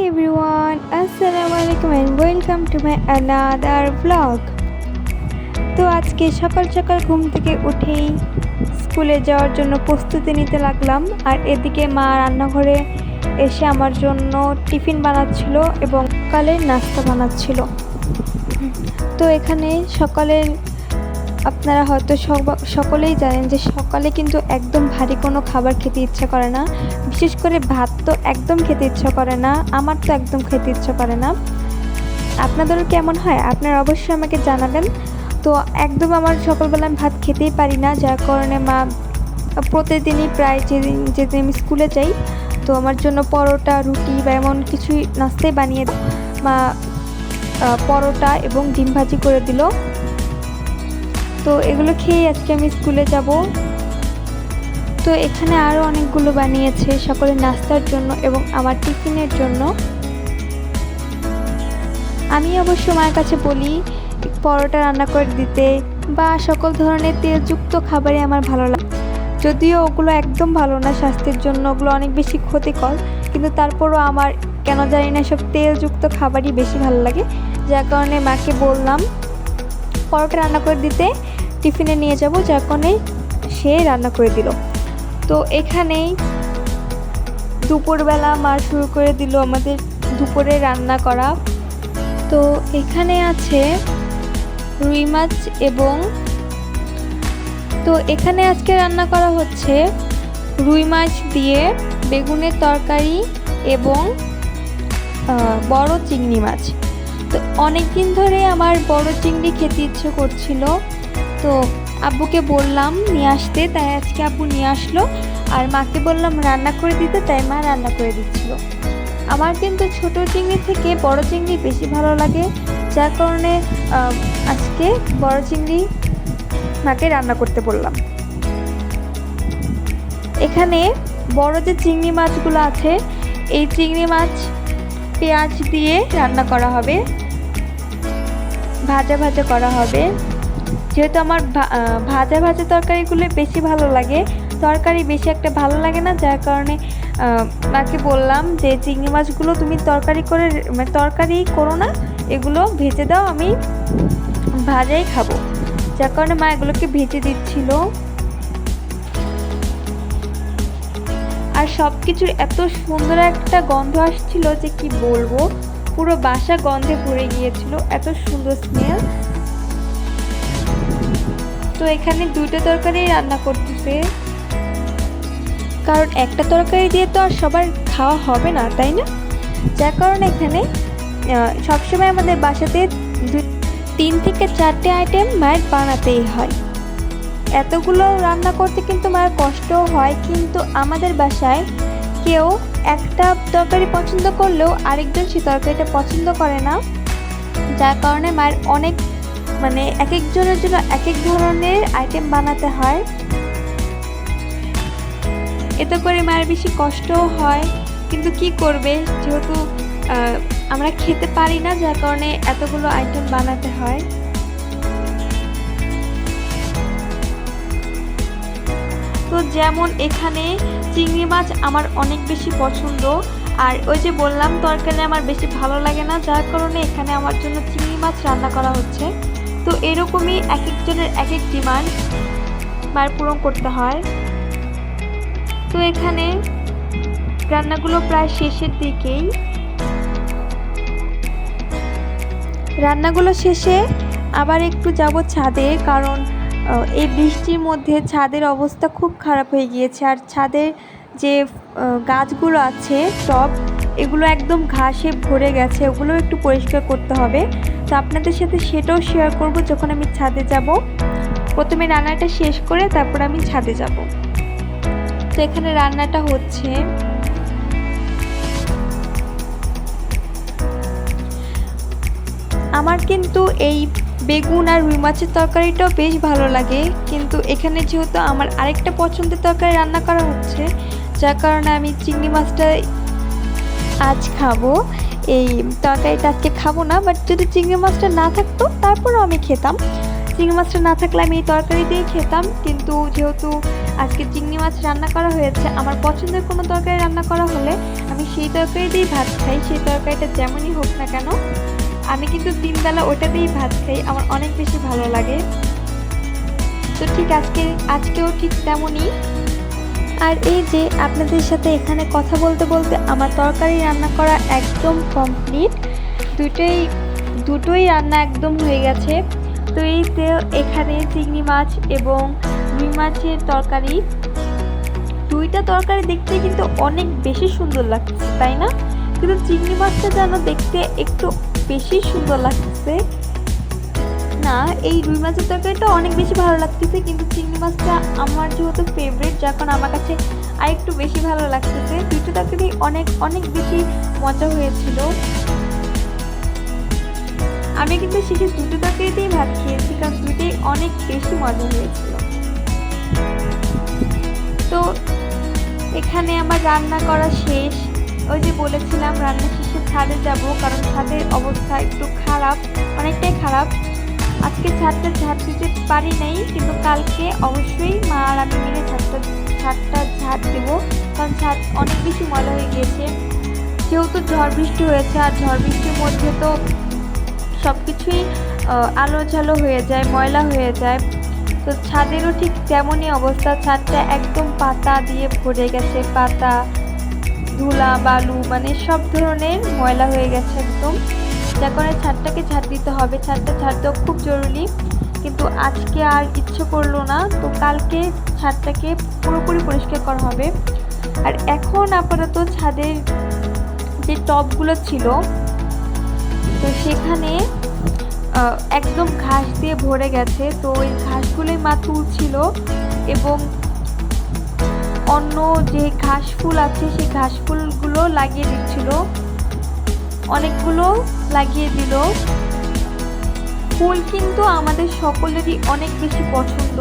everyone, Assalamualaikum and welcome to my another vlog. তো আজকে সকাল সকাল ঘুম থেকে উঠেই স্কুলে যাওয়ার জন্য প্রস্তুতি নিতে লাগলাম। আর এদিকে মা রান্নাঘরে এসে আমার জন্য টিফিন বানাচ্ছিল এবং সকালের নাস্তা বানাচ্ছিল। তো এখানে সকালের আপনারা হয়তো সকলেই জানেন যে সকালে কিন্তু একদম ভারী কোনো খাবার খেতে ইচ্ছা করে না, বিশেষ করে ভাত তো একদম খেতে ইচ্ছা করে না। আমার তো একদম খেতে ইচ্ছা করে না। আপনাদেরও কেমন হয় আপনারা অবশ্যই আমাকে জানাবেন। তো একদম আমার সকালবেলা আমি ভাত খেতেই পারি না, যার কারণে মা প্রতিদিনই প্রায় যেদিন আমি স্কুলে যাই তো আমার জন্য পরোটা, রুটি বা এমন কিছুই নাস্তায় বানিয়ে মা পরোটা এবং ডিম ভাজি করে দিল। তো এগুলো খেয়ে আজকে আমি স্কুলে যাব। তো এখানে আরও অনেকগুলো বানিয়েছে সকলের নাস্তার জন্য এবং আমার টিফিনের জন্য। আমি অবশ্য মায়ের কাছে বলি পরোটা রান্না করে দিতে বা সকল ধরনের তেলযুক্ত খাবারই আমার ভালো লাগে, যদিও ওগুলো একদম ভালো না স্বাস্থ্যের জন্য, ওগুলো অনেক বেশি ক্ষতিকর, কিন্তু তারপরও আমার কেন জানি না সব তেলযুক্ত খাবারই বেশি ভালো লাগে। যার কারণে মাকে বললাম পরোটা রান্না করে দিতে, টিফিনে নিয়ে যাব, যার কারণে সে রান্না করে দিল। তো এখানেই দুপুরবেলা মা শুরু করে দিল আমাদের দুপুরে রান্না করা। তো এখানে আছে রুই মাছ এবং তো এখানে আজকে রান্না করা হচ্ছে রুই মাছ দিয়ে বেগুনের তরকারি এবং বড় চিংড়ি মাছ। তো অনেক দিন ধরে আমার বড় চিংড়ি খেতে ইচ্ছে করছিল, তো আব্বুকে বললাম নিয়ে আসতে, তাই আজকে আব্বু নিয়ে আসলো। আর মাকে বললাম রান্না করে দিতে, তাই মা রান্না করে দিচ্ছিল। আমার কিন্তু ছোট চিংড়ি থেকে বড় চিংড়ি বেশি ভালো লাগে, যার কারণে আজকে বড় চিংড়ি মাকে রান্না করতে বললাম। এখানে বড় যে চিংড়ি মাছগুলো আছে এই চিংড়ি মাছ পেঁয়াজ দিয়ে রান্না করা হবে, ভাজা ভাজা করা হবে। যেহেতু আমার ভাজা ভাজা তরকারিগুলো বেশি ভালো লাগে, তরকারি বেশি একটা ভালো লাগে না, যার কারণে মাকে বললাম যে চিংড়ি মাছগুলো তুমি তরকারি করো না, এগুলো ভেজে দাও, আমি ভাজাই খাবো। যার কারণে মা এগুলোকে ভেজে দিচ্ছিল। আর সব কিছুর এত সুন্দর একটা গন্ধ আসছিল যে কি বলবো, পুরো বাসা গন্ধে ভরে গিয়েছিল, এত সুন্দর স্মেল। তো এখানে দুইটা তরকারি রান্না করতেছে, কারণ একটা তরকারি দিয়ে তো আর সবার খাওয়া হবে না, তাই না? যার কারণে এখানে সবসময় আমাদের বাসাতে 3 থেকে 4টে আইটেম মায়ের বানাতেই হয়। এতগুলো রান্না করতে কিন্তু মায়ের কষ্টও হয়, কিন্তু আমাদের বাসায় কেউ একটা তরকারি পছন্দ করলেও আরেকজন সেই তরকারিটা পছন্দ করে না, যার কারণে মায়ের অনেক এক একজনের জন্য এক এক ধরনের আইটেম বানাতে হয়। এতে করে মায়ের বেশি কষ্টও হয়, কিন্তু কি করবে, যেহেতু আমরা খেতে পারি না, যার কারণে এতগুলো আইটেম বানাতে হয়। তো যেমন এখানে চিংড়ি মাছ আমার অনেক বেশি পছন্দ, আর ওই যে বললাম তরকারি আমার বেশি ভালো লাগে না, যার কারণে এখানে আমার জন্য চিংড়ি মাছ রান্না করা হচ্ছে। তো এরকমই এক একজনের এক এক ডিমান্ড মায়ের পূরণ করতে হয়। তো এখানে রান্নাগুলো প্রায় শেষের দিকেই, রান্নাগুলো শেষে আবার একটু যাব ছাদে, কারণ এই বৃষ্টির মধ্যে ছাদের অবস্থা খুব খারাপ হয়ে গিয়েছে। আর ছাদের যে গাছগুলো আছে টব, এগুলো একদম ঘাসে ভরে গেছে, ওগুলো একটু পরিষ্কার করতে হবে। তো আপনাদের সাথে সেটাও শেয়ার করব যখন আমি ছাদে যাব। প্রথমে রান্নাটা শেষ করে তারপর আমি ছাদে যাব। তো এখানে রান্নাটা হচ্ছে, আমার কিন্তু এই বেগুন আর রুই মাছের তরকারিটাও বেশ ভালো লাগে, কিন্তু এখানে যেহেতু আমার আরেকটা পছন্দের তরকারি রান্না করা হচ্ছে, যার কারণে আমি চিংড়ি মাছটা আজ খাবো। এই তরকারিটা আজকে খাবো না, বাট যদি চিংড়ি মাছটা না থাকতো তারপরও আমি খেতাম। চিংড়ি মাছটা না থাকলে আমি এই তরকারি দিয়েই খেতাম, কিন্তু যেহেতু আজকে চিংড়ি মাছ রান্না করা হয়েছে, আমার পছন্দের কোনো তরকারি রান্না করা হলে আমি সেই তরকারি দিয়েই ভাত খাই, সেই তরকারি তরকারিটা যেমনই হোক না কেন, আমি কিন্তু 3 বেলা ওটাতেই ভাত খাই, আমার অনেক বেশি ভালো লাগে। তো ঠিক আজকেও ঠিক তেমনই। আর এই যে আপনাদের সাথে এখানে কথা বলতে বলতে আমার তরকারি রান্না করা একদম কমপ্লিট, দুটোই রান্না একদম হয়ে গেছে। তো এই এখানে চিংড়ি মাছ এবং রুই মাছের তরকারি, দুইটা তরকারি দেখতে কিন্তু অনেক বেশি সুন্দর লাগছে, তাই না? কিন্তু চিংড়ি মাছটা যেন দেখতে একটু বেশি সুন্দর লাগতেছে না, এই রুই মাছের তরকারিটা অনেক বেশি ভালো লাগতেছে, কিন্তু চিংড়ি মাছটা আমার যেহেতু ফেভারিট, যার কারণে আমার কাছে আর একটু বেশি ভালো লাগতেছে। দুটো তরকারি অনেক অনেক বেশি মজা হয়েছিল। আমি কিন্তু শেষে দুটো তরকারিতেই ভাত খেয়েছি, কারণ দুটোই অনেক বেশি মজা হয়েছিল। তো এখানে আমার রান্না করা শেষ। ওই যে বলেছিলাম রান্না শেষে ছাদে যাব, কারণ ছাদের অবস্থা একটু খারাপ, অনেকটাই খারাপ। আজকে ছাদটা ঝাড় দিতে পারি নাই, কিন্তু কালকে অবশ্যই মা আর আমি মিলে ছাদটা ঝাড় দেবো, কারণ ছাদ অনেক বেশি ময়লা হয়ে গিয়েছে। যেহেতু ঝড় বৃষ্টি হয়েছে, আর ঝড় বৃষ্টির মধ্যে তো সব কিছুই আলো ঝালো হয়ে যায়, ময়লা হয়ে যায়। তো ছাদেরও ঠিক তেমনই অবস্থা, ছাদটা একদম পাতা দিয়ে ভরে গেছে, পাতা, ধুলা, বালু, মানে সব ধরনের ময়লা হয়ে গেছে একদম, যার কারণে ছাদটাকে ঝাড় দিতে হবে। ছাদটা ঝাড় দেওয়া খুব জরুরি, কিন্তু আজকে আর ইচ্ছে করলো না। তো কালকে ছাদটাকে পুরোপুরি পরিষ্কার করা হবে। আর এখন আপাতত ছাদের যে টবগুলো ছিল, তো সেখানে একদম ঘাস দিয়ে ভরে গেছে। তো ওই ঘাসগুলোই মা তুলছিল এবং অন্য যে ঘাস ফুল আছে সেই ঘাস ফুলগুলো লাগিয়ে দিচ্ছিল, অনেকগুলো লাগিয়ে দিল। ফুল কিন্তু আমাদের সকলেরই অনেক বেশি পছন্দ,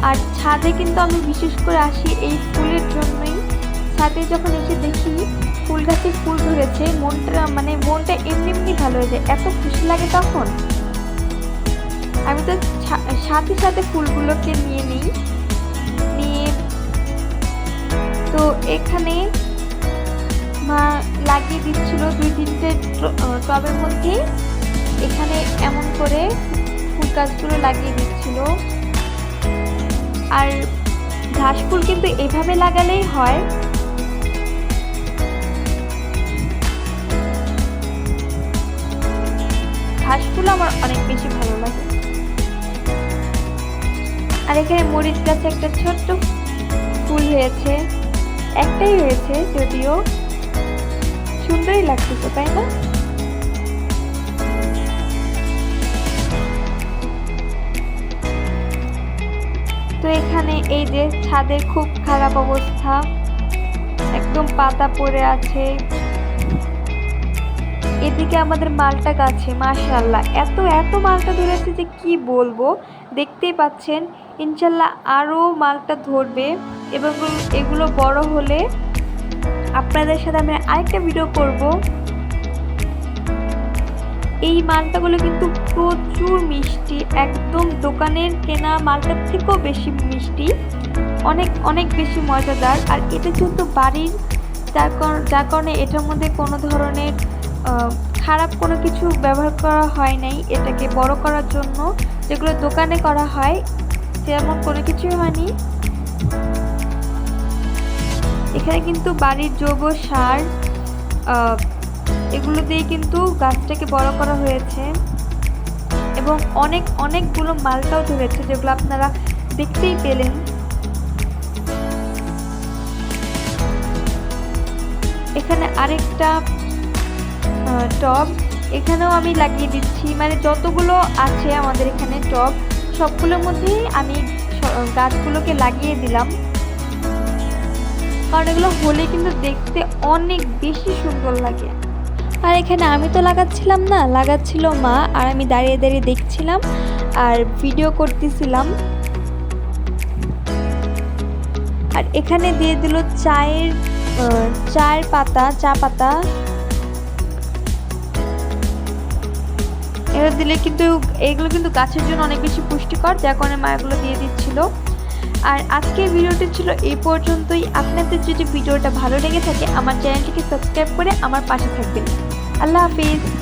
আর ছাদে কিন্তু আমি বিশেষ করে আসি এই ফুলের জন্যই। ছাদে যখন এসে দেখি ফুল গাছে ফুল ধরেছে, মনটা এমনি এমনি ভালো হয়ে যায়, এত খুশি লাগে তখন। আমি তো সাথে সাথে ফুলগুলোকে নিয়ে তো এখানে মা লাগিয়ে দিচ্ছিল 2-3টে টবের মধ্যে, এখানে এমন করে ফুল গাছগুলো লাগিয়ে দিচ্ছিল। আর ঘাস ফুল কিন্তু এভাবে লাগালেই হয়, ঘাস ফুল আমার অনেক বেশি ভালো লাগে। আর এখানে মরিচ গাছে একটা ছোট্ট ফুল হয়েছে, একটাই হয়েছে যদিও, সুন্দরই লাগতেছে, তাই না? তো এখানে এই যে ছাদের খুব খারাপ অবস্থা, একদম পাতা পড়ে আছে। এদিকে আমাদের মালটা গাছে মাশাআল্লাহ এত এত মালটা ধরেছে যে কি বলবো, দেখতেই পাচ্ছেন। ইনশাল্লাহ আরও মালটা ধরবে এবং এগুলো বড় হলে আপনাদের সাথে আমি আরেকটা ভিডিও করব। এই মালটাগুলো কিন্তু প্রচুর মিষ্টি, একদম দোকানের কেনা মালটার থেকেও বেশি মিষ্টি, অনেক অনেক বেশি মজাদার। আর এটা যেহেতু বাড়ির, যার কারণে এটার মধ্যে কোনো ধরনের খারাপ কোনো কিছু ব্যবহার করা হয় নাই এটাকে বড় করার জন্য। যেগুলো দোকানে করা হয় তেমন কোনো কিছুই হয়নি। এখানে কিন্তু বাড়ির জৈব সার এগুলো দিয়ে কিন্তু গাছটাকে বড় করা হয়েছে এবং অনেকগুলো মালটাও ধরেছে, যেগুলো আপনারা দেখতেই পেলেন। এখানে আরেকটা টব, এখানেও আমি লাগিয়ে দিচ্ছি, মানে যতগুলো আছে আমাদের এখানে টব সবগুলোর মধ্যেই আমি গাছগুলোকে লাগিয়ে দিলাম, কারণ এগুলো হলে কিন্তু দেখতে অনেক বেশি সুন্দর লাগে। আর এখানে আমি তো লাগাচ্ছিলাম না, লাগাচ্ছিল মা, আর আমি দাঁড়িয়ে দাঁড়িয়ে দেখছিলাম আর ভিডিও করতেছিলাম। আর এখানে দিয়ে দিল চা পাতা, এগুলো দিলে কিন্তু এগুলো কিন্তু গাছের জন্য অনেক বেশি পুষ্টিকর, যার কারণে মা এগুলো দিয়ে দিচ্ছিল। আর আজকের ভিডিওটি ছিল এই পর্যন্তই। আপনাদের যদি ভিডিওটা ভালো লেগে থাকে আমার চ্যানেলটিকে সাবস্ক্রাইব করে আমার পাশে থাকবেন। আল্লাহ হাফিজ।